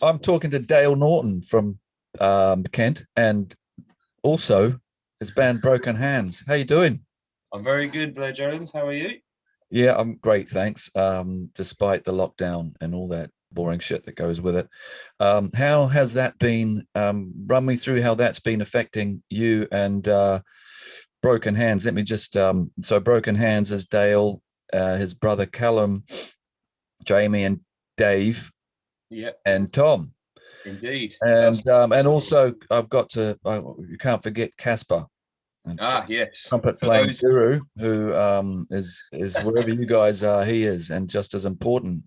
I'm talking to Dale Norton from Kent, and also his band Broken Hands. How you doing? I'm very good, Blair Jones. How are you? Yeah, I'm great, thanks. Despite the lockdown and all that boring shit that goes with it, how has that been? Run me through how that's been affecting you and Broken Hands. Let me just so Broken Hands is Dale, his brother Callum, Jamie, and Dave Yeah, and Tom. indeed. That's And also I've got to you can't forget Casper and yes. trumpet For playing those, guru who is wherever you guys are, he is, and just as important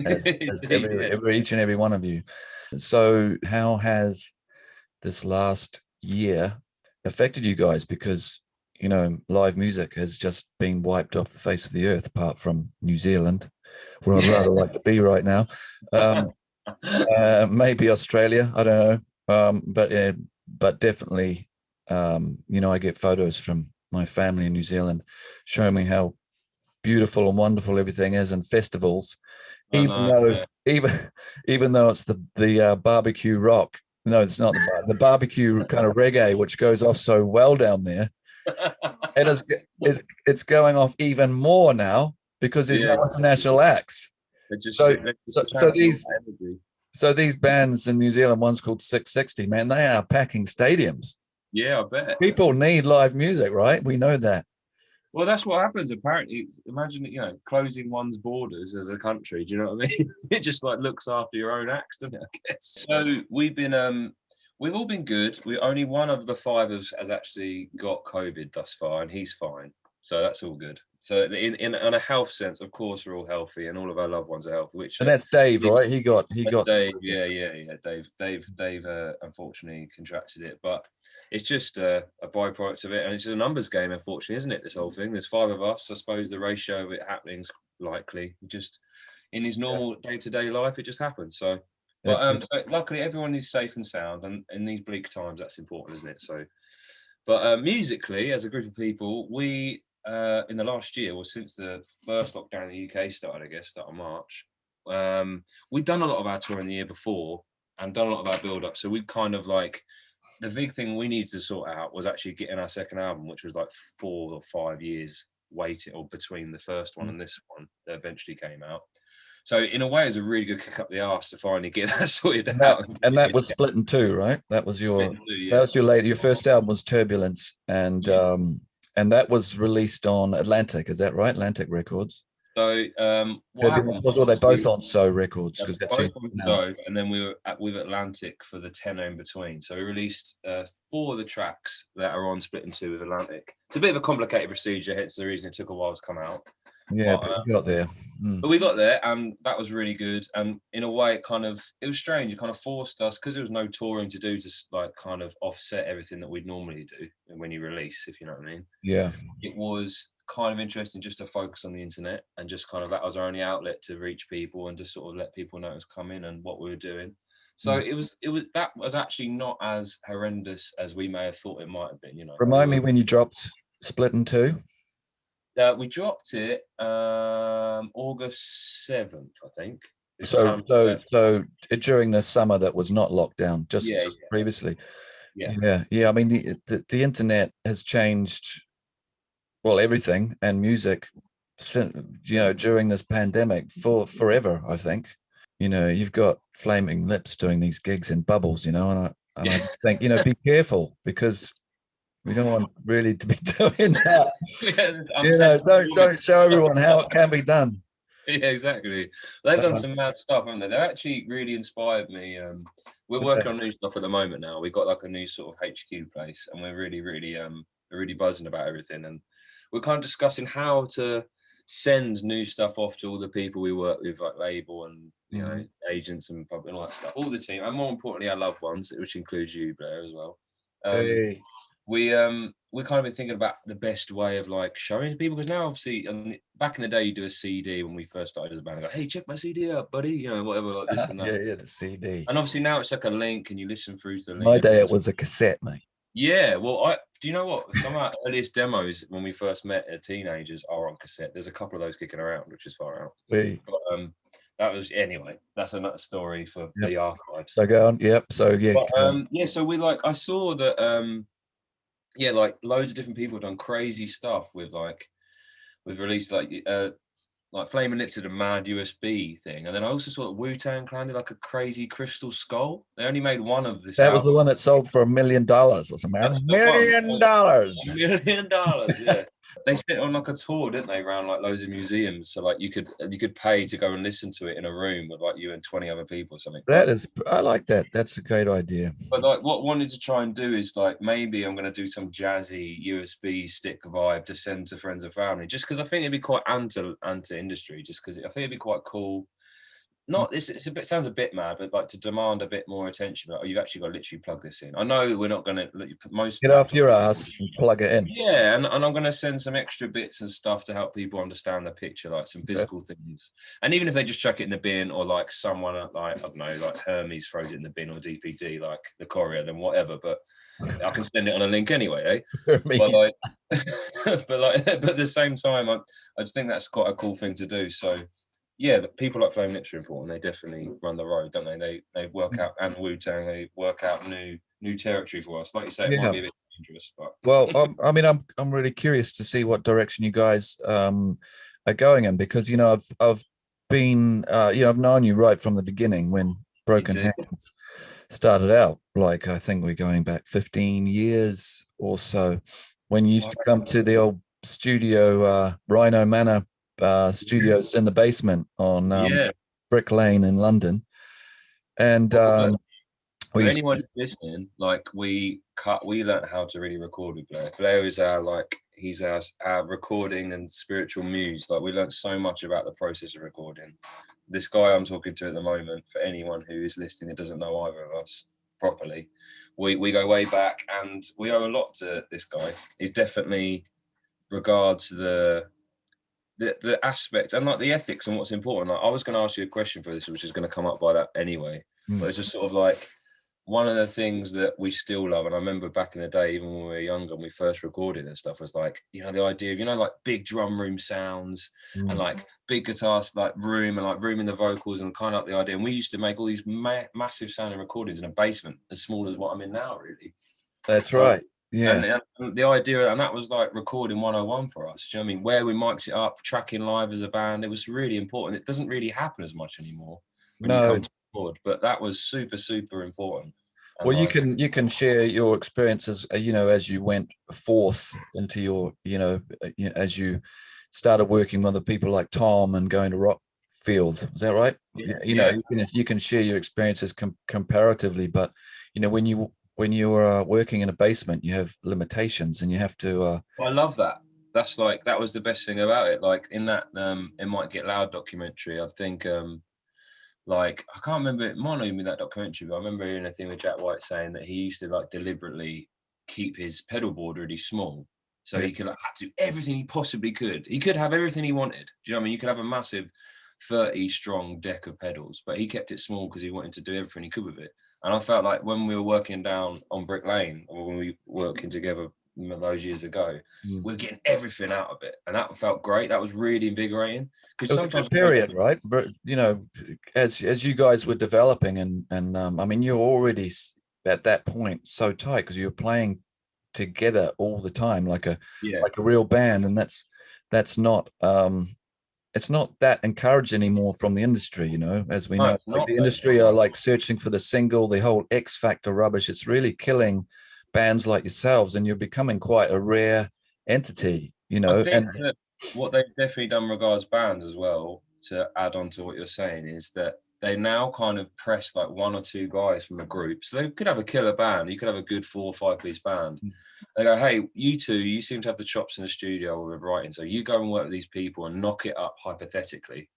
as indeed, yeah. every each and every one of you. So how has this last year affected you guys? Because live music has just been wiped off the face of the earth, apart from New Zealand, where I'd rather like to be right now. Um, maybe Australia. I don't know. But definitely, I get photos from my family in New Zealand showing me how beautiful and wonderful everything is, and festivals. I Even know. though, Yeah. even even though it's the barbecue rock. No, it's not the barbecue kind of reggae, which goes off so well down there. It is it's going off even more now because there's Yeah, no exactly. international acts. They're just So they're so, just so channeling all these that energy. So these bands in New Zealand, one's called 660, man, they are packing stadiums. Yeah, I bet. People need live music, right? We know that. Well, that's what happens. Apparently, imagine closing one's borders as a country. Do you know what I mean? It just like looks after your own acts, doesn't it? I guess. So we've all been good. We only one of the five has actually got COVID thus far, and he's fine. So that's all good. So in on a health sense, of course, we're all healthy, and all of our loved ones are healthy. Which And that's Dave, really right? He got Dave, yeah. Dave, unfortunately contracted it, but it's just a byproduct of it, and it's a numbers game, unfortunately, isn't it? This whole thing. There's five of us. I suppose the ratio of it happening is likely. Just in his normal day-to-day life, it just happens. So, it, but luckily, everyone is safe and sound, and in these bleak times, that's important, isn't it? So, but musically, as a group of people, we in the last year, well, since the first lockdown in the UK started, I guess, start of March, we'd done a lot of our tour in the year before and done a lot of our build up. So we kind of like the big thing we needed to sort out was actually getting our second album, which was like 4 or 5 years waiting or between the first one and this one that eventually came out. So in a way, it was a really good kick up the arse to finally get that sorted and that out. and that was split in two, right? That was Split your in two, that yeah. was your later. Your first album was Turbulence, Yeah. and that was released on Atlantic. Is that right? Atlantic Records. So what Turbulence happened was, or they was both on So Records because that's who both on now. Go, and then we were with Atlantic for the tenner in between. So we released four of the tracks that are on Split in Two with Atlantic. It's a bit of a complicated procedure, hence the reason it took a while to come out. Yeah, But but you got there. but we got there, and that was really good. And in a way, it was strange. It kind of forced us because there was no touring to do to like kind of offset everything that we'd normally do when you release, if you know what I mean. Yeah. It was kind of interesting just to focus on the internet and just kind of that was our only outlet to reach people and just sort of let people know it was coming and what we were doing. So Mm. it was that was actually not as horrendous as we may have thought it might have been. We Remind were me when you dropped Split in Two. we dropped it August 7th, I think. It's So, kind of so, so during the summer that was not locked down, just yeah, just previously. yeah, Yeah. I mean, the internet has changed, well, everything and music, during this pandemic for forever. I think. You've got Flaming Lips doing these gigs in bubbles, and I yeah. just think, be careful because we don't want really to be doing that. Yeah, I'm testing the Don't show waters. everyone how it can be done. Yeah, exactly. They've done Uh, some mad stuff, haven't they? They've actually really inspired me. We're working on new stuff at the moment now. We've got like a new sort of HQ place, and we're really buzzing about everything. And we're kind of discussing how to send new stuff off to all the people we work with, like label and Mhm. agents and public and all that stuff, all the team, and more importantly, our loved ones, which includes you, Blair, as well. Um, Hey, we kind of been thinking about the best way of like showing to people because now obviously back in the day you do a CD when we first started as a band. I go, hey, check my CD out, buddy. Whatever like this and that. yeah, the CD. And obviously now it's like a link and you listen through to the link. My day, it Everything's was a cassette, mate. yeah. Well, I do you know what? Some of our earliest demos when we first met as teenagers are on cassette. There's a couple of those kicking around, which is far out. We, But that was anyway. That's another story for Yep. the archives. So go on. Yep. So yeah. But yeah, so we I saw that yeah, like loads of different people have done crazy stuff with we've released like Flaming Lips did a mad USB thing, and then I also saw that Wu-Tang Clan did like a crazy crystal skull. They only made one of this that was the album. one that sold for $1 million or something. That's $1 the one. million. $1 million, yeah. They sent it on like a tour, didn't they, around like loads of museums. So like you could pay to go and listen to it in a room with like you and 20 other people or something. That is, I like that. That's a great idea. But like what I wanted to try and do is like maybe I'm going to do some jazzy USB stick vibe to send to friends and family, just because I think it'd be quite anti industry, just because I think it'd be quite cool. Not this, it's a bit, sounds a bit mad, but like to demand a bit more attention. Like, oh, you've actually got to literally plug this in. I know we're not going to let you put most Get off your ass and plug it in. yeah, and I'm going to send some extra bits and stuff to help people understand the picture, like some physical things. And even if they just chuck it in the bin, or like someone like, I don't know, like Hermes throws it in the bin, or DPD, like the courier, then whatever. But I can send it on a link anyway, eh? But like, but at the same time, I just think that's quite a cool thing to do. So yeah, the people like Flaming Lips are important. They definitely run the road, don't they? They work out, and Wu-Tang, they work out new territory for us. Like you say, it might be a bit dangerous, but well, I mean, I'm really curious to see what direction you guys are going in, because you know I've been you know, I've known you right from the beginning when Broken Hands started out. Like I think we're going back 15 years or so, when you used to come to the old studio, Rhino Manor studios in the basement on Brick Lane in London. And for anyone listening, like we learned how to really record with Blair. Blair is he's our recording and spiritual muse. Like we learned so much about the process of recording. This guy I'm talking to at the moment, for anyone who is listening that doesn't know either of us properly, we go way back, and we owe a lot to this guy. He's definitely regards the aspect and like the ethics and what's important. Like I was going to ask you a question for this, which is going to come up by that anyway. But it's just sort of like one of the things that we still love. And I remember back in the day, even when we were younger and we first recorded and stuff, was like, you know, the idea of, you know, like big drum room sounds and like big guitars, like room in the vocals, and kind of like the idea. And we used to make all these massive sounding recordings in a basement as small as what I'm in now, really. That's right. Yeah. And the idea, and that was like recording 101 for us. Do you know what I mean? Where we mics it up, tracking live as a band, it was really important. It doesn't really happen as much anymore when you come to record, but that was super, super important. And well, you can share your experiences, you know, as you went forth into your, you know, as you started working with other people like Tom and going to Rockfield. Is that right? Yeah. You know, you can share your experiences comparatively, but you know, when you are working in a basement, you have limitations, and you have to. I love that. That's like, that was the best thing about it. Like in that It Might Get Loud documentary, I think like I can't remember, it might not even be that documentary, but I remember hearing a thing with Jack White saying that he used to like deliberately keep his pedal board really small, so he could like do everything he possibly could. He could have everything he wanted. Do you know what I mean? You could have a massive 30 strong deck of pedals, but he kept it small because he wanted to do everything he could with it. And I felt like when we were working down on Brick Lane, or when we were working together those years ago, we're getting everything out of it, and that felt great. That was really invigorating, because sometimes period, right? But you know, as you guys were developing, and I mean, you're already at that point so tight because you're playing together all the time, like a real band, and that's not it's not that encouraged anymore from the industry, you know, as we know. Like the industry are like searching for the single, the whole X Factor rubbish. It's really killing bands like yourselves, and you're becoming quite a rare entity, you know. I think that what they've definitely done regards bands as well, to add on to what you're saying, is that they now kind of press like one or two guys from a group. So they could have a killer band. You could have a good 4 or 5 piece band. They go, hey, you two, you seem to have the chops in the studio with writing. So you go and work with these people and knock it up hypothetically.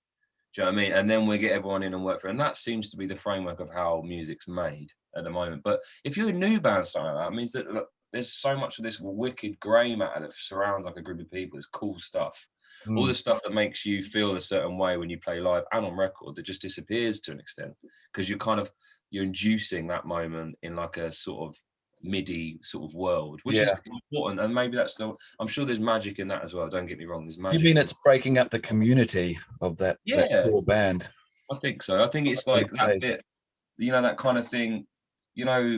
Do you know what I mean? And then we get everyone in and work for it. And that seems to be the framework of how music's made at the moment. But if you're a new band starting like that, it means that look, there's so much of this wicked grey matter that surrounds like a group of people. It's cool stuff. All the stuff that makes you feel a certain way when you play live and on record, that just disappears to an extent, because you're inducing that moment in like a sort of MIDI sort of world, which is important. And maybe I'm sure there's magic in that as well. Don't get me wrong, there's magic. You mean it's breaking up the community of that core band? I think so. I think it's like that Okay. bit, that kind of thing,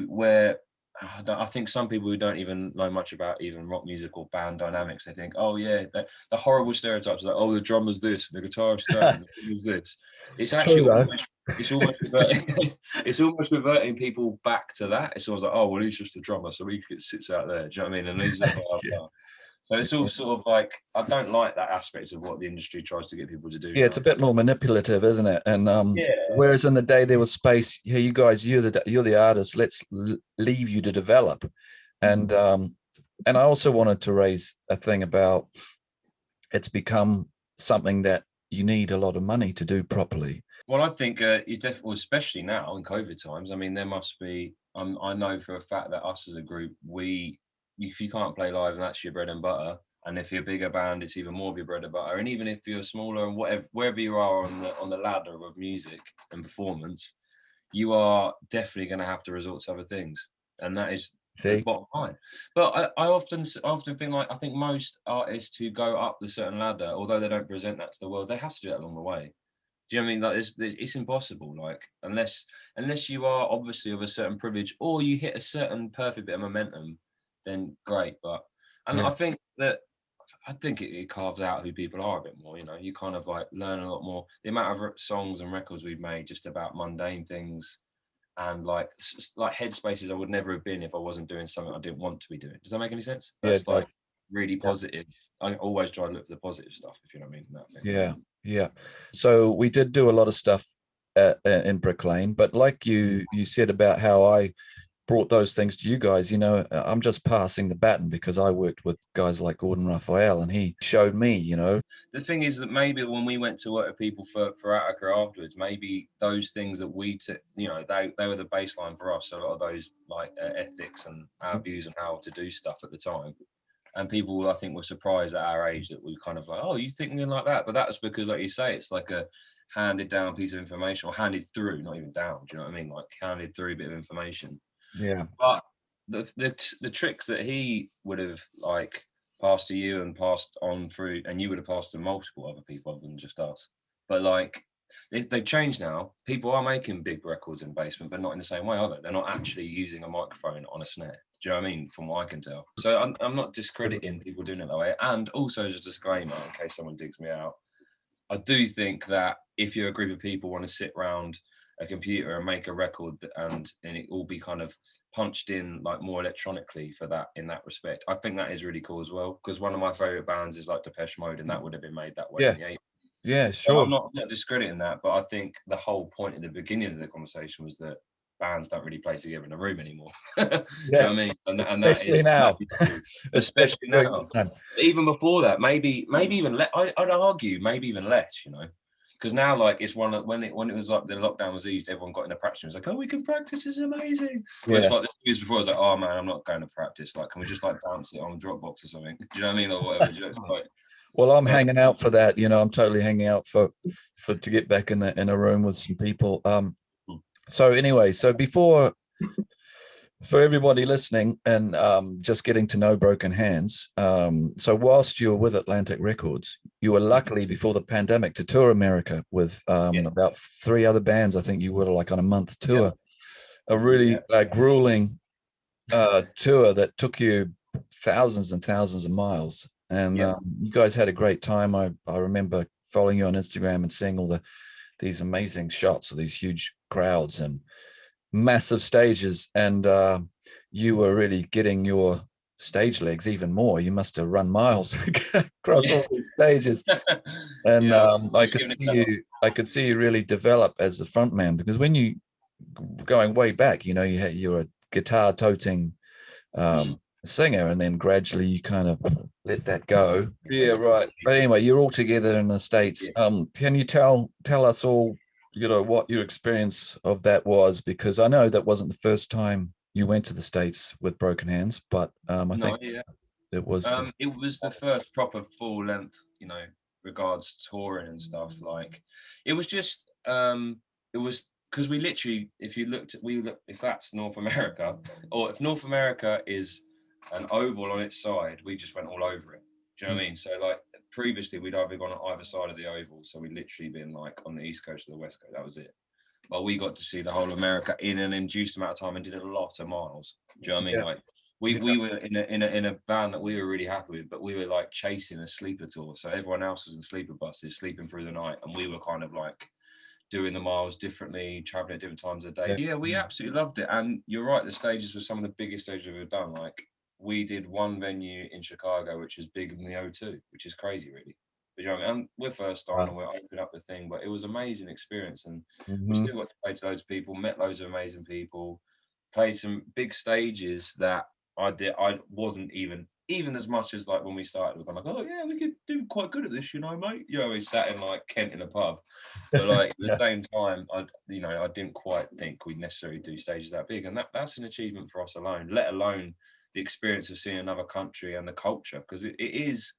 where I think some people who don't even know much about even rock music or band dynamics, they think, oh yeah, the horrible stereotypes like, oh, the drummer's this, the guitarist that, and the drummer's this. It's It's true actually though. it's almost reverting, it's almost reverting people back to that. It's almost like, oh well, he's just a drummer, so he sits out there. Do you know what I mean? And he's a blah, Yeah. blah. So it's all sort of like, I don't like that aspect of what the industry tries to get people to do Yeah, it's now. a bit more manipulative, isn't it? And Yeah. whereas in the day there was space, here you guys, you're the artist. Let's leave you to develop. And I also wanted to raise a thing about it's become something that you need a lot of money to do properly. Well, I think you definitely, especially now in COVID times. I mean, there must be. I know for a fact that us as a group, if you can't play live, and that's your bread and butter. And if you're a bigger band, it's even more of your bread and butter. And even if you're smaller and wherever you are on the ladder of music and performance, you are definitely going to have to resort to other things, and that is the See? bottom line. But I often think, like, I think most artists who go up the certain ladder, although they don't present that to the world, they have to do that along the way. Do you know what I mean? Like, it's impossible. Like, unless you are obviously of a certain privilege, or you hit a certain perfect bit of momentum, then great. But and Yeah. I think it carves out who people are a bit more. You kind of like learn a lot more. The amount of songs and records we've made just about mundane things, and like headspaces I would never have been if I wasn't doing something I didn't want to be doing. Does that make any sense? Yeah, That's it does. like really Yeah. positive. I always try to look for the positive stuff, if you know what I mean. That thing. Yeah, yeah. So we did do a lot of stuff in Brick Lane, but like you said about how I brought those things to you guys, I'm just passing the baton because I worked with guys like Gordon Raphael, and he showed me, The thing is that maybe when we went to work with people for Attica afterwards, maybe those things that we took, they were the baseline for us. So a lot of those like ethics and our views on how to do stuff at the time. And people, I think, were surprised at our age that we kind of like, oh, you thinking like that? But that was because, like you say, it's like a handed down piece of information, or handed through, not even down. Do you know what I mean? Like handed through a bit of information. yeah, But the tricks that he would have like passed to you and passed on through, and you would have passed to multiple other people other than just us. But like they've changed now. People are making big records in basement, but not in the same way, are they? They're not actually using a microphone on a snare. Do you know what I mean? From what I can tell. So I'm not discrediting people doing it that way. And also, as a disclaimer, in case someone digs me out, I do think that if you're a group of people want to sit around a computer and make a record and it all be kind of punched in like more electronically for that, in that respect, I think that is really cool as well. Because one of my favorite bands is like Depeche Mode, and that would have been made that way yeah, in the 80s. yeah, So sure. I'm not discrediting that, but I think the whole point at the beginning of the conversation was that bands don't really play together in a room anymore. Do you know what Yeah, I mean? And especially that now, is true. especially Especially during now. this time. But even before that, maybe even I'd argue maybe even less, because now, like, it's one of when it was like the lockdown was eased, everyone got into practice. It was like, oh, we can practice, it's amazing. Whereas Yeah. like the years before, I was like, oh man, I'm not going to practice. Like, can we just like bounce it on Dropbox or something? Do you know what I mean, or whatever? It's like, Well, I'm but hanging out for that. I'm totally hanging out for to get back in a room with some people. So anyway, so before for everybody listening and just getting to know Broken Hands, so whilst you were with Atlantic Records, you were luckily before the pandemic to tour America with yeah, about 3 other bands. I think you were like on a month yeah, tour, a really grueling tour that took you thousands and thousands of miles. And yeah. you guys had a great time. I remember following you on Instagram and seeing all these amazing shots of these huge crowds and massive stages. And you were really getting your stage legs even more. You must have run miles across all these stages. And Yeah, I just could giving it see that. you really develop as a front man, because when you going way back, you were a guitar toting singer, and then gradually you kind of let that go. Yeah, right. But anyway, you're all together in the States. Yeah. Can you tell us all, what your experience of that was? Because I know that wasn't the first time you went to the States with Broken Hands, but I No, think yeah. it was It was the first proper full length, regards touring and stuff. Like, it was just, it was because we literally, if you looked at, if that's North America, or if North America is an oval on its side, we just went all over it. Do you know what I mean? So like, previously we'd either gone on either side of the oval, so we'd literally been like on the east coast or the west coast. That was it. But we got to see the whole of America in an induced amount of time and did a lot of miles. Do you know what I mean? Yeah. Like we were in a van that we were really happy with, but we were like chasing a sleeper tour. So everyone else was in sleeper buses, sleeping through the night, and we were kind of like doing the miles differently, traveling at different times of the day. Yeah, we absolutely loved it. And you're right, the stages were some of the biggest stages we've ever done. Like we did one venue in Chicago, which is bigger than the O2, which is crazy, really. But you know what I mean? And we're first on and we're opening up the thing, but it was an amazing experience. And we still got to play to those people, met loads of amazing people, played some big stages that I wasn't even as much as like when we started, we're like, oh yeah, we could do quite good at this, you know, mate. You know, we sat in like Kent in a pub, but like at the same time, I didn't quite think we'd necessarily do stages that big, and that's an achievement for us alone. Let alone the experience of seeing another country and the culture, because it is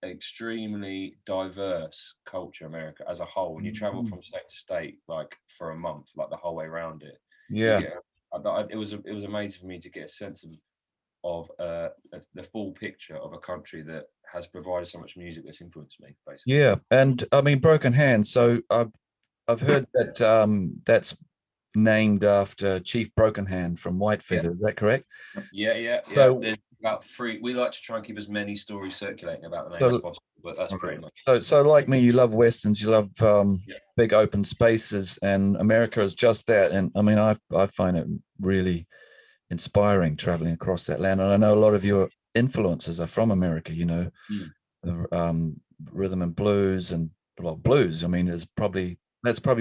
extremely diverse culture, America as a whole. When you travel from state to state, like for a month, like the whole way around it, you get. It was amazing for me to get a sense of the full picture of a country that has provided so much music that's influenced me, basically. Yeah, and I mean Broken Hand. So I've heard that that's named after Chief Broken Hand from Whitefeather. Is that correct? Yeah. So, there's about 3. We like to try and keep as many stories circulating about the name as possible, but that's pretty much. So like me, you love westerns, you love big open spaces, and America is just that. And I mean, I find it really inspiring traveling across that land. And I know a lot of your influences are from America. You know, the rhythm and blues and blues. I mean, that's probably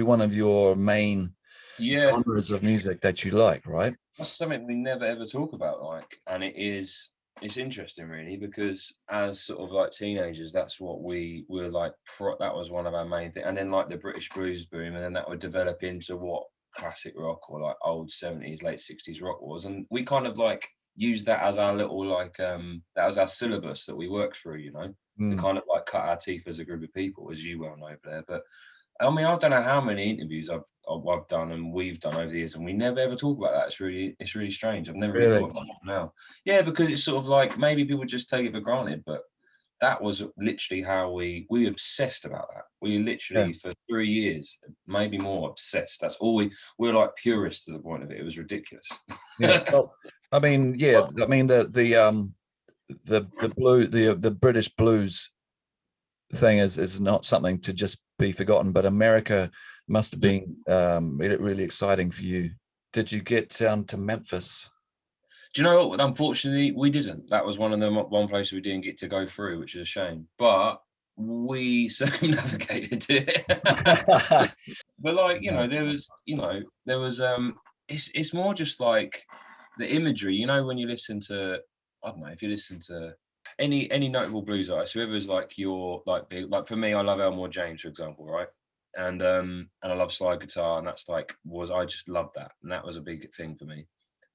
one of your main genres of music that you like, right? That's something we never ever talk about, like, and it's interesting really, because as sort of like teenagers, that's what we were like. That was one of our main things, and then like the British blues boom, and then that would develop into what classic rock or like old 70s, late 60s rock was, and we kind of like used that as our little like that was our syllabus that we worked through, you know, to kind of like cut our teeth as a group of people, as you well know, Blair. But I mean, I don't know how many interviews I've done and we've done over the years, and we never ever talk about that. It's really strange. I've never really thought about it now. Yeah, because it's sort of like maybe people just take it for granted, but that was literally how we obsessed about that. We literally for 3 years, maybe more, obsessed. That's all we're like purists to the point of it. It was ridiculous. Yeah. Well, I mean, the British blues thing is not something to just be forgotten, but America must have been really exciting for you. Did you get down to Memphis? Do you know what? Unfortunately, we didn't. That was one place we didn't get to go through, which is a shame. But we circumnavigated it. But like, there was it's more just like the imagery, you know, when you listen to, I don't know, if you listen to any notable blues artist, whoever's like your like big, like for me, I love Elmore James, for example, right? And I love slide guitar, and that's like I just loved that, and that was a big thing for me.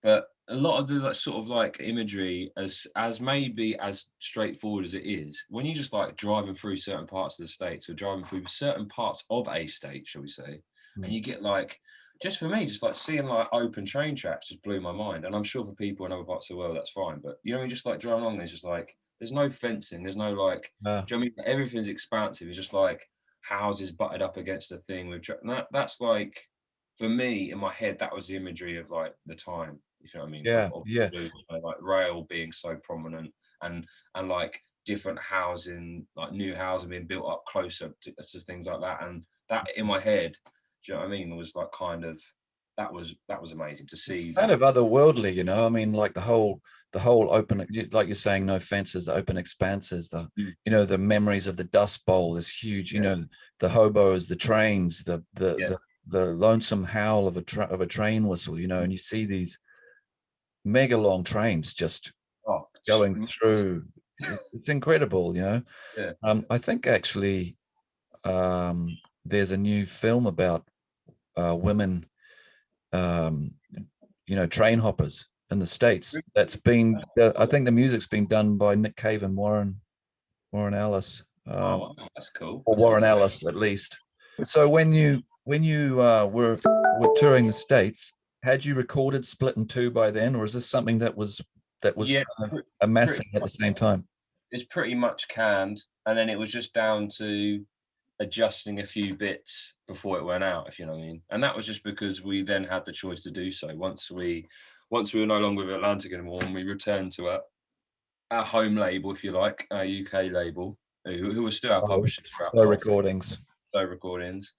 But a lot of the like, sort of like imagery, as maybe as straightforward as it is, when you're just like driving through certain parts of the states or driving through certain parts of a state, shall we say, and you get like, just for me, just like seeing like open train tracks just blew my mind. And I'm sure for people in other parts of the world that's fine, but you know, just like driving along, there's just like there's no fencing, there's no like, do you know what I mean? Everything's expansive. It's just like houses butted up against the thing with that's like, for me in my head, that was the imagery of like the time. You know what I mean? Like rail being so prominent, and like different housing, like new housing being built up closer to things like that. And that in my head, do you know what I mean? Was like kind of that was amazing to see. Kind of otherworldly, you know. I mean, like the whole open, like you're saying, no fences, the open expanses, you know, the memories of the Dust Bowl is huge. You know, the hobos, the trains, the lonesome howl of a train whistle, you know, and you see these mega long trains just going through. It's incredible, you know. I think actually there's a new film about women, you know, train hoppers in the States. That's been, I think the music's been done by Nick Cave and Warren Ellis. That's cool. Or Warren Ellis, at least. So when you were touring the States, had you recorded Split in Two by then, or is this something that was kind of amassing at the same time? It's pretty much canned. and then it was just down to adjusting a few bits before it went out, if you know what I mean. And that was just because we then had the choice to do so. Once we were no longer with Atlantic anymore, and we returned to our home label, if you like, our UK label, who was still our publishers throughout no recordings. Slow Recordings.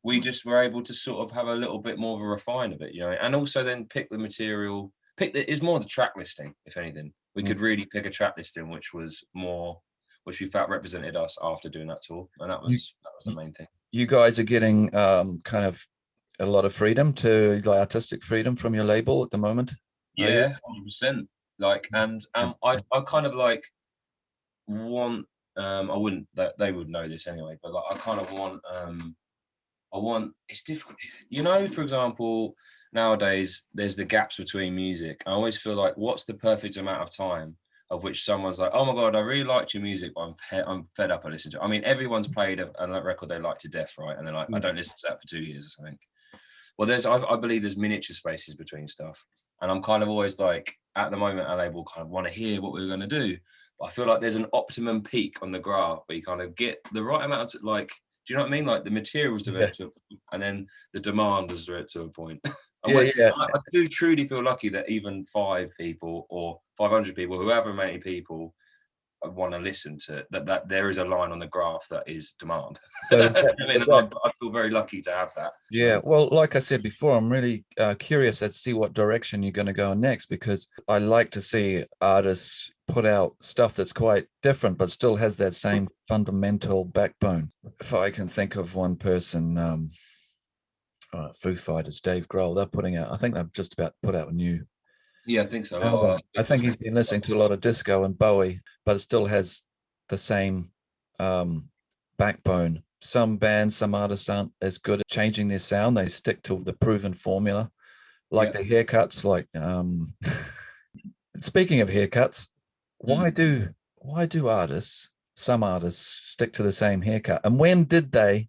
We just were able to sort of have a little bit more of a refine of it, you know, and also then pick the material. Is more the track listing, if anything. We could really pick a track listing which we felt represented us after doing that tour, and that was the main thing. You guys are getting kind of a lot of freedom like artistic freedom from your label at the moment. Yeah, 100%. Like, and I kind of like want. I wouldn't. They would know this anyway, but like, I kind of want. I want. It's difficult, you know. For example, nowadays there's the gaps between music. I always feel like, what's the perfect amount of time of which someone's like, oh my god, I really liked your music, but I'm fed up. I listen to it. I mean, everyone's played a record they like to death, right? And they're like, I don't listen to that for 2 years or something. Well, I believe there's miniature spaces between stuff, and I'm kind of always like, at the moment, our label kind of want to hear what we're going to do, but I feel like there's an optimum peak on the graph where you kind of get the right amount of, like, do you know what I mean? Like, the material's developed to a point, and then the demand is developed to a point. I do truly feel lucky that even 5 people or 500 people, however many people want to listen to that there is a line on the graph that is demand. I feel very lucky to have that. Yeah, well, like I said before, I'm really curious to see what direction you're going to go next, because I like to see artists put out stuff that's quite different but still has that same fundamental backbone. If I can think of one person, Foo Fighters, Dave Grohl, they're putting out, I think they've just about put out a new I think so. album. I think he's been listening to a lot of disco and Bowie, but it still has the same backbone. Some bands, some artists aren't as good at changing their sound. They stick to the proven formula, like the haircuts. Like, speaking of haircuts, why do some artists stick to the same haircut? And when did they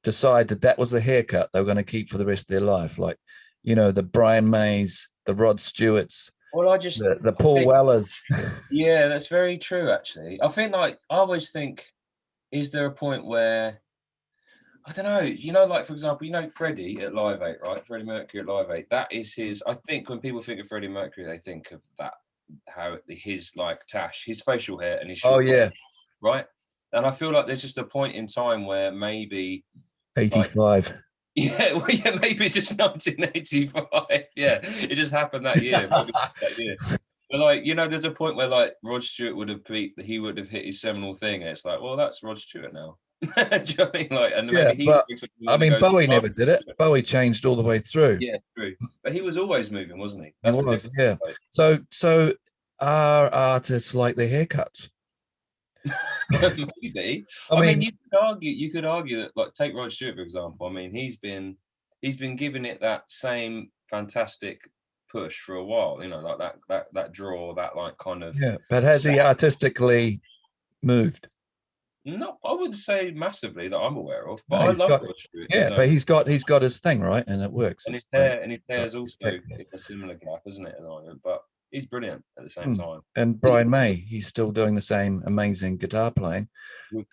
decide that was the haircut they were going to keep for the rest of their life? Like, you know, the Brian Mays, the Rod Stewarts, the Paul Wellers. Yeah, that's very true, actually. I think, like, I always think, is there a point where, I don't know, you know, like, for example, you know, Freddie at Live 8, right? Freddie Mercury at Live 8, that is his, I think when people think of Freddie Mercury, they think of that, how his, like, tash, his facial hair and his short hair, right? And I feel like there's just a point in time where maybe 85. Like, maybe it's just 1985. Yeah, it just happened that year. But, like, you know, there's a point where, like, Rod Stewart would have hit his seminal thing, and it's like, well, that's Rod Stewart now. Do you know what I mean? Like, and maybe Bowie never did it. Bowie changed all the way through. Yeah, true. But he was always moving, wasn't he? That's the difference. Yeah. So are artists like their haircuts? Maybe. I mean, you could argue that, like, take Rod Stewart, for example. I mean, he's been giving it that same fantastic push for a while, you know, like that draw, that, like, kind of. Yeah, but has he artistically moved? No, I wouldn't say massively that I'm aware of, but I love Rod Stewart. Yeah, but he's got his thing, right, and it works. And his hair is also a similar gap, isn't it, at the moment? But he's brilliant at the same time. And Brian May, he's still doing the same amazing guitar playing.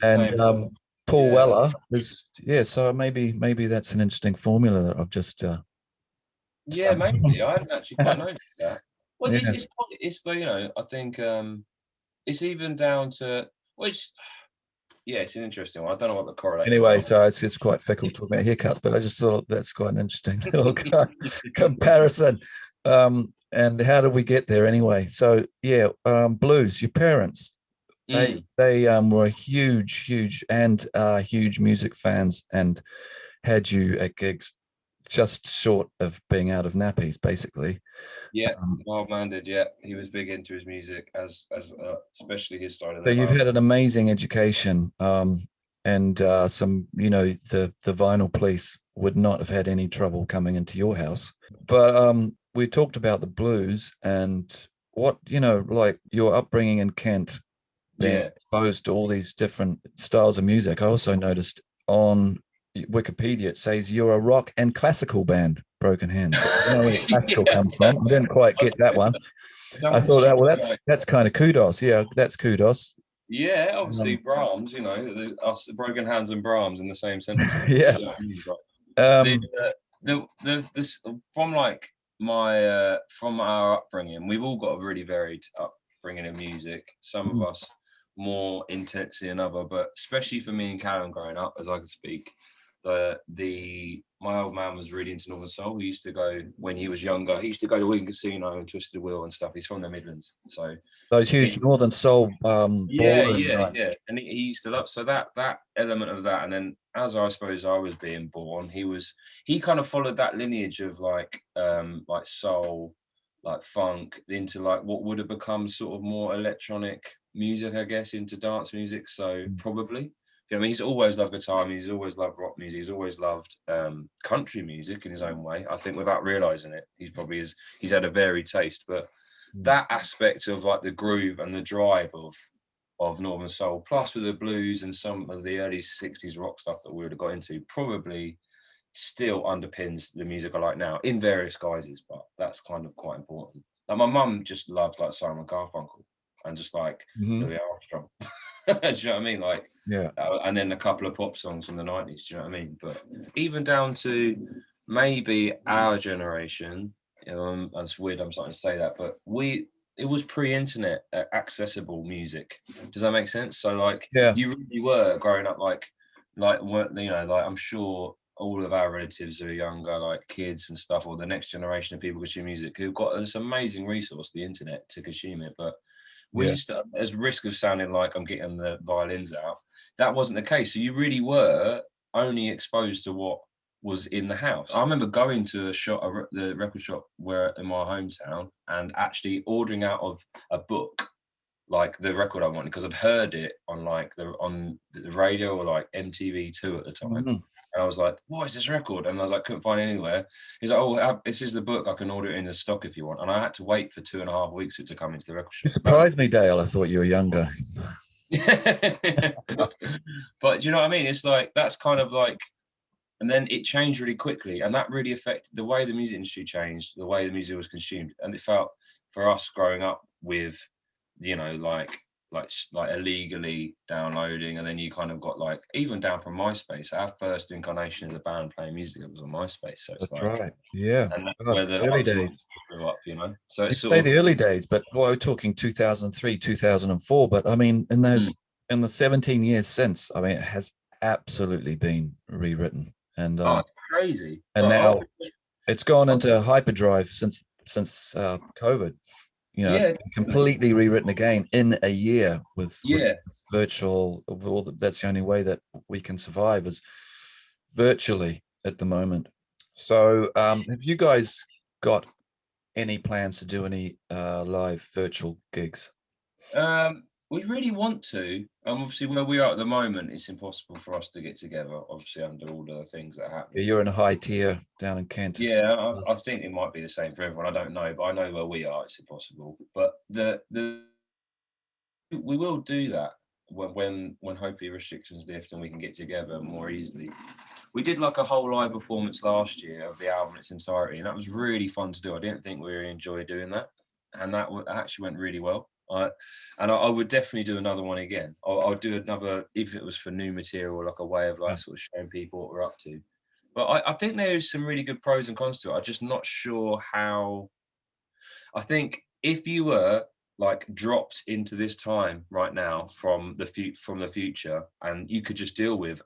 And Paul Weller is, so maybe that's an interesting formula that I've just maybe I hadn't actually quite noticed that. Well, it's the, you know, I think it's even down to which. Yeah, it's an interesting one. I don't know what the correlation. Anyway, so it's quite fickle talking about haircuts, but I just thought that's quite an interesting little comparison. And how did we get there anyway? So blues. Your parents, they were huge music fans and had you at gigs just short of being out of nappies, basically. Yeah, old man did. Yeah, he was big into his music, as especially his style. So you've had an amazing education, and some, you know, the vinyl police would not have had any trouble coming into your house. But we talked about the blues and what, you know, like your upbringing in Kent, being exposed to all these different styles of music. I also noticed on Wikipedia it says you're a rock and classical band, Broken Hands. I don't know where classical comes from. I didn't quite get that one. I thought that's kind of kudos. Yeah, that's kudos. Yeah, obviously Um, Brahms. You know, us Broken Hands and Brahms in the same sentence. yeah. You know what I mean? But the, Um, this from like my from our upbringing, we've all got a really varied upbringing in music. Some of us more intensely than other, but especially for me and Callum growing up, as I can speak, the my old man was really into Northern Soul. He used to go when he was younger. He used to go to Wigan Casino and Twisted Wheel and stuff. He's from the Midlands, so those huge Northern Soul ballroom yeah. nights. And he used to love so that element of that. And then as I suppose I was being born, he kind of followed that lineage of like soul, like funk, into like what would have become sort of more electronic music, I guess, into dance music. So probably. You know, I mean, he's always loved guitar. He's always loved rock music. He's always loved country music in his own way. I think without realizing it, he's had a varied taste. But that aspect of like the groove and the drive of Northern Soul, plus with the blues and some of the early 60s rock stuff that we would have got into, probably still underpins the music I like now in various guises, but that's kind of quite important. Like my mum just loves like Simon Garfunkel and just like Louis Armstrong. Do you know what I mean? Like, Yeah. and then a couple of pop songs from the 90s. Do you know what I mean? But even down to maybe our generation, that's weird. I'm starting to say that, but it was pre-internet accessible music. Does that make sense? So like, Yeah. you really were growing up like you know, like I'm sure all of our relatives who are younger, like kids and stuff, or the next generation of people consume music, who've got this amazing resource, the internet, to consume it. But we just, as risk of sounding like I'm getting the violins out, that wasn't the case. So you really were only exposed to what was in the house. I remember going to the record shop where in my hometown, and actually ordering out of a book like the record I wanted, because I'd heard it on the radio or like MTV2 at the time. And I was like, what is this record? And I was like, couldn't find it anywhere. He's like, oh, this is the book. I can order it in the stock if you want. And I had to wait for 2.5 weeks for it to come into the record You shop. surprised me, Dale. I thought you were younger. But do you know what I mean? It's like, that's kind of like, and then it changed really quickly. And that really affected the way the music industry changed, the way the music was consumed. And it felt for us growing up with, you know, like illegally downloading, and then you kind of got like even down from MySpace. Our first incarnation as a band playing music, it was on MySpace. So it's That's like, right. Yeah. and that's God, where the early days. grew up, you know. So it's You sort say of the early days, but well, we're talking 2003, 2004. But I mean, in the 17 years since, I mean, it has absolutely been rewritten, and it's crazy. and now it's gone into hyperdrive since COVID. You know, Yeah, it's completely rewritten again in a year with yeah. virtual. That's the only way that we can survive is virtually at the moment. So, have you guys got any plans to do any live virtual gigs? We really want to. Obviously, where we are at the moment, it's impossible for us to get together. Obviously, under all the things that happen. Yeah, you're in a high tier down in Kent. Yeah, I think it might be the same for everyone. I don't know, but I know where we are, it's impossible. But we will do that when hopefully restrictions lift and we can get together more easily. We did like a whole live performance last year of the album in its entirety, and that was really fun to do. I didn't think we really enjoyed doing that, and that actually went really well. I would definitely do another one again. I'll do another if it was for new material, like a way of like sort of showing people what we're up to. But I think there's some really good pros and cons to it. I'm just not sure how. I think if you were like dropped into this time right now from the future, and you could just deal with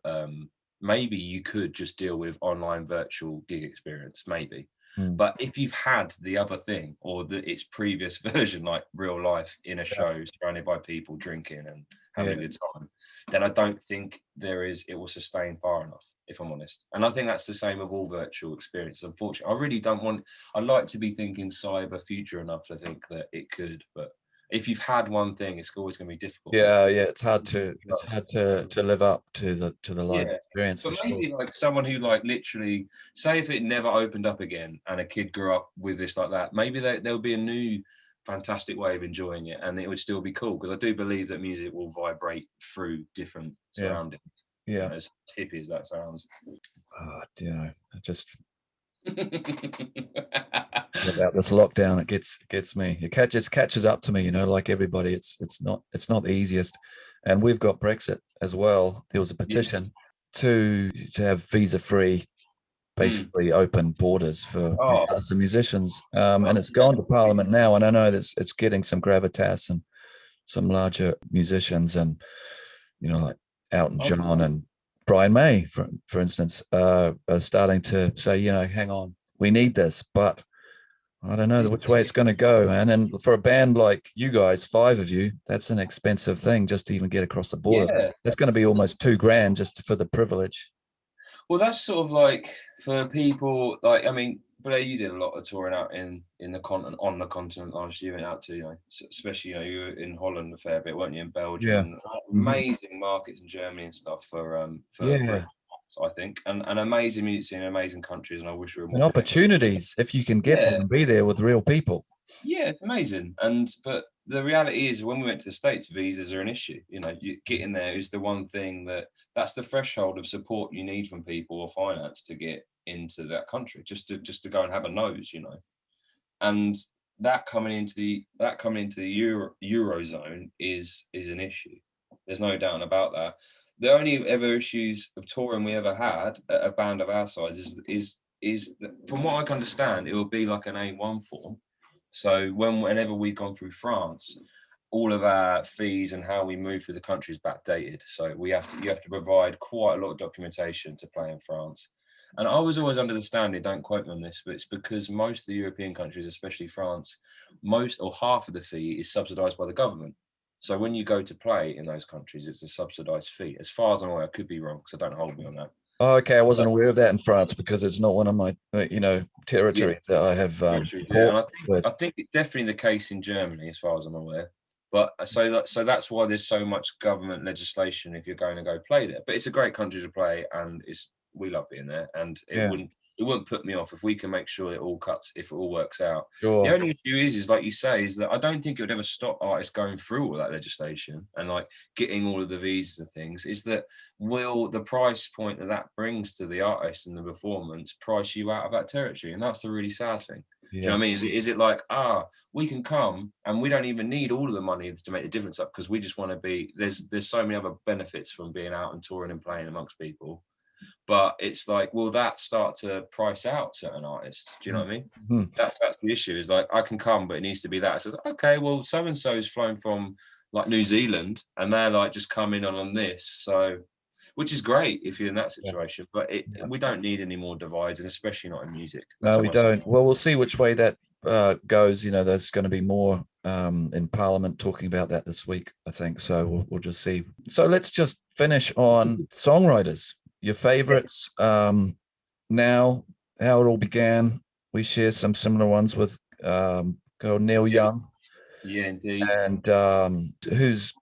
maybe you could just deal with online virtual gig experience, maybe. But if you've had the other thing or its previous version, like real life in a show, surrounded by people drinking and having a good time, then I don't think it will sustain far enough, if I'm honest. And I think that's the same of all virtual experiences. Unfortunately, I really don't want. I like to be thinking cyber future enough to think that it could, but if you've had one thing, it's always going to be difficult. Yeah, it's hard to live up to the live experience. But for maybe sure. like someone who like literally, say if it never opened up again and a kid grew up with this like that, maybe there'll be a new fantastic way of enjoying it, and it would still be cool, because I do believe that music will vibrate through different surroundings. Yeah. You know, as hippie as that sounds. Oh, I just about this lockdown, it gets me. It catches up to me, like everybody. It's not the easiest. and we've got Brexit as well. There was a Yeah. petition to have visa-free, Mm. basically open borders for Oh, artists and musicians, and it's yeah. gone to Parliament now. And I know that it's getting some gravitas, and some larger musicians, and like Elton Oh, John and Brian May, for instance, are starting to say, hang on, we need this, but I don't know which way it's going to go, man. And for a band like you guys, 5 of you, that's an expensive thing just to even get across the border. yeah. That's going to be almost $2,000 just for the privilege. Well, that's sort of like for people like, I mean, Blair, you did a lot of touring out in the continent, on the continent last year. You went out to, especially, you were in Holland a fair bit, weren't you? In Belgium, Yeah. and Mhm. amazing markets in Germany and stuff for Yeah. I think, and amazing music in amazing countries. And I wish we were And more connected. opportunities, if you can get there Yeah, and be there with real people. yeah, amazing. But the reality is, when we went to the States, visas are an issue. You getting there is the one thing that's the threshold of support you need from people or finance to get into that country, just to go and have a nose. And that coming into the eurozone is an issue. There's no doubt about that. The only ever issues of touring we ever had at a band of our size is that, from what I can understand, it will be like an A1 form. So whenever we've gone through France, all of our fees and how we move through the country is backdated. So you have to provide quite a lot of documentation to play in France. And I was always under the standing, don't quote me on this, but it's because most of the European countries, especially France, most or half of the fee is subsidised by the government. So when you go to play in those countries, it's a subsidised fee. As far as I'm aware, I could be wrong, so don't hold me on that. Oh, okay, I wasn't But aware of that in France because it's not one of my, yeah, territories that I have yeah, support and I with. think it's definitely the case in Germany, as far as I'm aware. But so that's why there's so much government legislation if you're going to go play there. But it's a great country to play, and we love being there, and it Yeah, wouldn't put me off if we can make sure it all cuts, if it all works out. The sure. only issue is like you say, is that I don't think it would ever stop artists going through all that legislation and like getting all of the visas and things. Is that will the price point that brings to the artist and the performance price you out of that territory? And that's the really sad thing. Do you know Yeah. what I mean? Is it like, we can come and we don't even need all of the money to make the difference up, because we just want to be, there's so many other benefits from being out and touring and playing amongst people. But it's like, will that start to price out certain artists? Do you know what I mean? Mhm. That's the issue, is like, I can come, but it needs to be that. It says, okay, well, so and so's flown from like New Zealand and they're like just coming on this. So, which is great if you're in that Yeah. situation, but Yeah. we don't need any more divides, and especially not in music. No, That's we all I say. don't. Well, we'll see which way that goes. There's going to be more in Parliament talking about that this week, I think. So we'll just see. So let's just finish on songwriters, your favorites. Now, how it all began. We share some similar ones with girl Neil Yeah, Young, yeah, indeed. and who's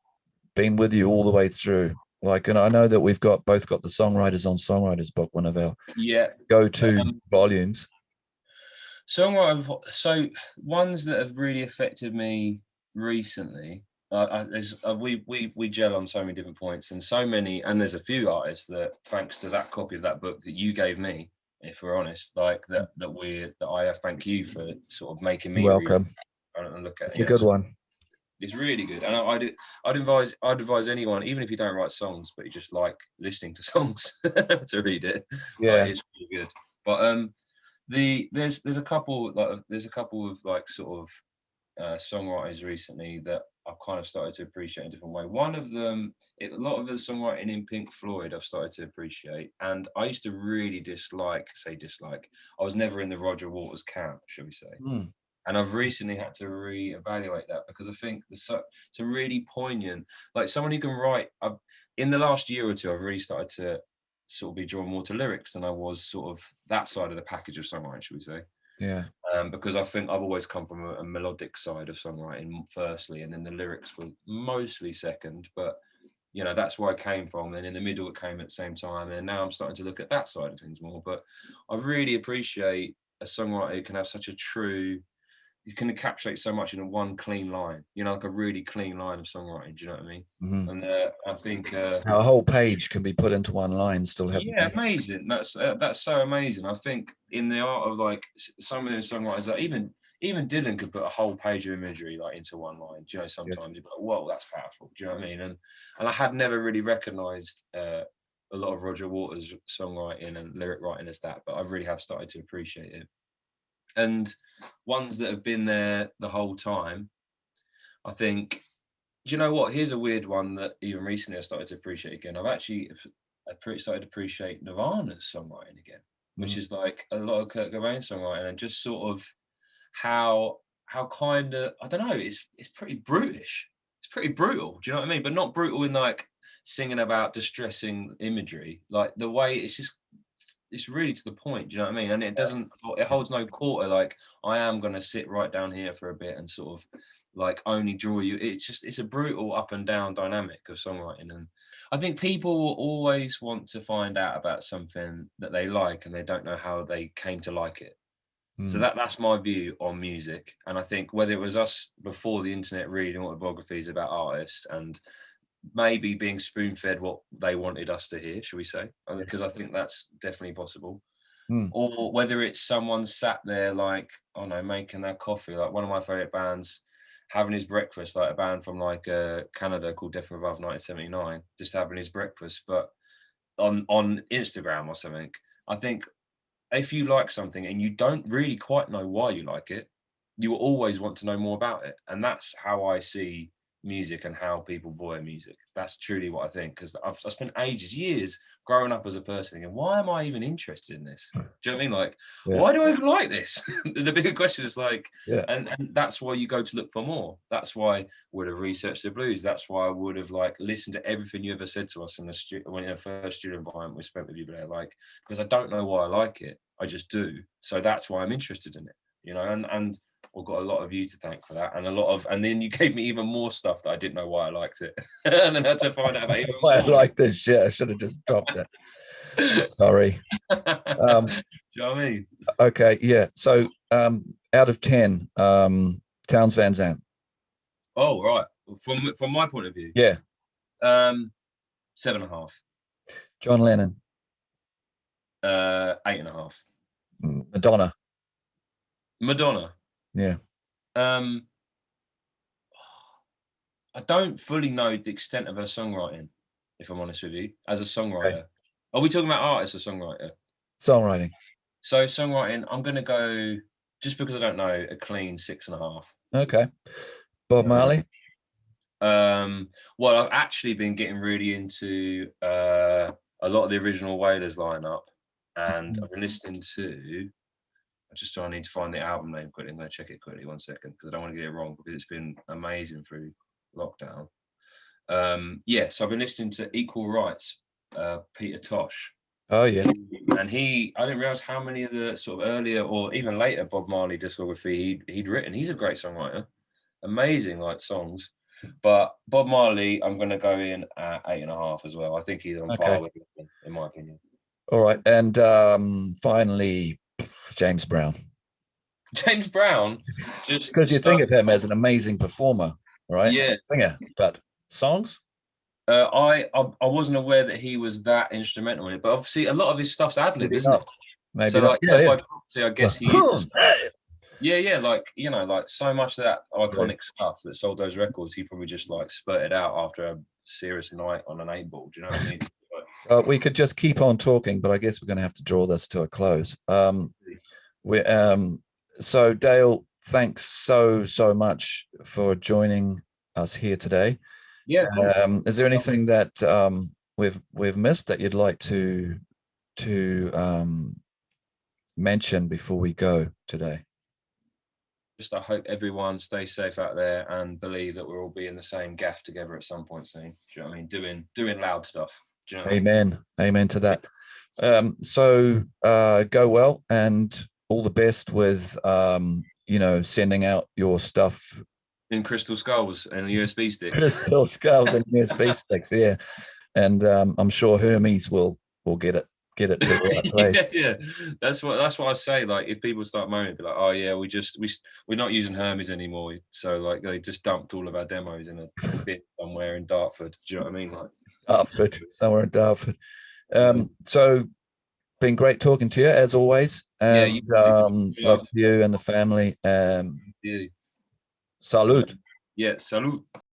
been with you all the way through. Like, and I know that we've both got the Songwriters on Songwriters book, one of our Yeah. go-to Um, volumes. so ones that have really affected me recently. We gel on so many different points, and so many, and there's a few artists that, thanks to that copy of that book that you gave me, if we're honest, like that I thank you for sort of making You're me read welcome. and look at. It's a good one. It's really good, and I'd advise anyone, even if you don't write songs, but you just like listening to songs, to read it. Like, Yeah. it's really good. But there's a couple of like sort of songwriters recently that I've kind of started to appreciate in a different way. One of them, a lot of the songwriting in Pink Floyd, I've started to appreciate, and I used to really dislike. I was never in the Roger Waters camp, shall we say? Hmm. And I've recently had to reevaluate that, because I think it's a really poignant, like someone who can write. In the last year or two, I've really started to sort of be drawn more to lyrics than I was sort of that side of the package of songwriting, should we say? Yeah. Because I think I've always come from a melodic side of songwriting firstly, and then the lyrics were mostly second. But that's where I came from, and in the middle it came at the same time, and now I'm starting to look at that side of things more. But I really appreciate a songwriter who can have such a true, you can encapsulate so much in one clean line, like a really clean line of songwriting. Do you know what I mean? Mhm. And I think, Now, a whole page can be put into one line, still have yeah, meaning. amazing. That's so amazing. I think in the art of like some of those songwriters that even Dylan could put a whole page of imagery like into one line. Do you know, sometimes you're like, whoa, that's powerful. Do you know what I mean? And I had never really recognised a lot of Roger Waters' songwriting and lyric writing as that, but I really have started to appreciate it. And ones that have been there the whole time, I think. Do you know what? Here's a weird one that even recently I started to appreciate again. I've actually started to appreciate Nirvana's songwriting again, which is like a lot of Kurt Cobain songwriting, and just sort of how kind of, I don't know, it's pretty brutish. It's pretty brutal. Do you know what I mean? But not brutal in like singing about distressing imagery. Like the way it's really to the point. Do you know what I mean? And it holds no quarter. Like, I am going to sit right down here for a bit and sort of like only draw you. It's a brutal up and down dynamic of songwriting. And I think people will always want to find out about something that they like and they don't know how they came to like it. So that's my view on music. And I think whether it was us before the internet reading autobiographies about artists and maybe being spoon-fed what they wanted us to hear, should we say? Because I think that's definitely possible. Or whether it's someone sat there like, I don't know, making their coffee, like one of my favorite bands, having his breakfast, like a band from like Canada called Death from Above 1979, just having his breakfast, but on Instagram or something. I think if you like something and you don't really quite know why you like it, you will always want to know more about it. And that's how I see music and how people view music. That's truly what I think, because I've spent ages, years growing up as a person thinking, why am I even interested in this? Do you know what I mean? Like, why do I even like this? The bigger question is like, and that's why you go to look for more. That's why I would have researched the blues. That's why I would have like listened to everything you ever said to us in the first studio environment we spent with you there, like, because I don't know why I like it, I just do. So that's why I'm interested in it, you know. And I've got a lot of you to thank for that, and then you gave me even more stuff that I didn't know why I liked it, and then I had to find out about even more. I like this shit. I should have just dropped it. Sorry. Do you know what I mean? Okay, yeah. So out of 10, Townes Van Zandt. Oh, right. From my point of view. Yeah. 7.5. John Lennon. 8.5. Madonna. Yeah. I don't fully know the extent of her songwriting, if I'm honest with you, as a songwriter. Okay. Are we talking about artist or songwriter? Songwriting. So songwriting, I'm going to go, just because I don't know, a clean 6.5. Okay. Bob Marley? Well, I've actually been getting really into a lot of the original Wailers lineup, and I've been listening to, I need to find the album name quickly. I'm going to check it quickly, 1 second, because I don't want to get it wrong, because it's been amazing through lockdown. So I've been listening to Equal Rights, Peter Tosh. Oh, yeah. And I didn't realize how many of the sort of earlier or even later Bob Marley discography he'd written. He's a great songwriter, amazing like songs. But Bob Marley, I'm going to go in at 8.5 as well. I think he's on par with him, in my opinion. All right. And finally, James Brown. James Brown, just because you think of him as an amazing performer, right? Yeah, singer, but songs. I wasn't aware that he was that instrumental in it, but obviously a lot of his stuff's ad lib, isn't it? Maybe so not. Like, by proxy, I guess he. Like, you know, like so much of that iconic stuff that sold those records, he probably just like spurted out after a serious night on an 8-ball. Do you know what I mean? We could just keep on talking, but I guess we're going to have to draw this to a close. So Dale, thanks so much for joining us here today. Yeah. Is there anything that we've missed that you'd like to mention before we go today? Just I hope everyone stays safe out there and believe that we'll all be in the same gaff together at some point soon. Do you know what I mean? Doing loud stuff. Do you know what Amen. I mean? Amen to that. So go well and all the best with sending out your stuff in crystal skulls and USB sticks. Crystal skulls and USB sticks, yeah. And I'm sure Hermes will get it to the right place. Yeah. That's what I say. Like, if people start moaning, be like, oh yeah, we're not using Hermes anymore. So like they just dumped all of our demos in a bit somewhere in Dartford. Do you know what I mean? Like Dartford, somewhere in Dartford. So been great talking to you as always. Yeah, And you too. love you and the family. Yeah. Salute. Yeah, salute.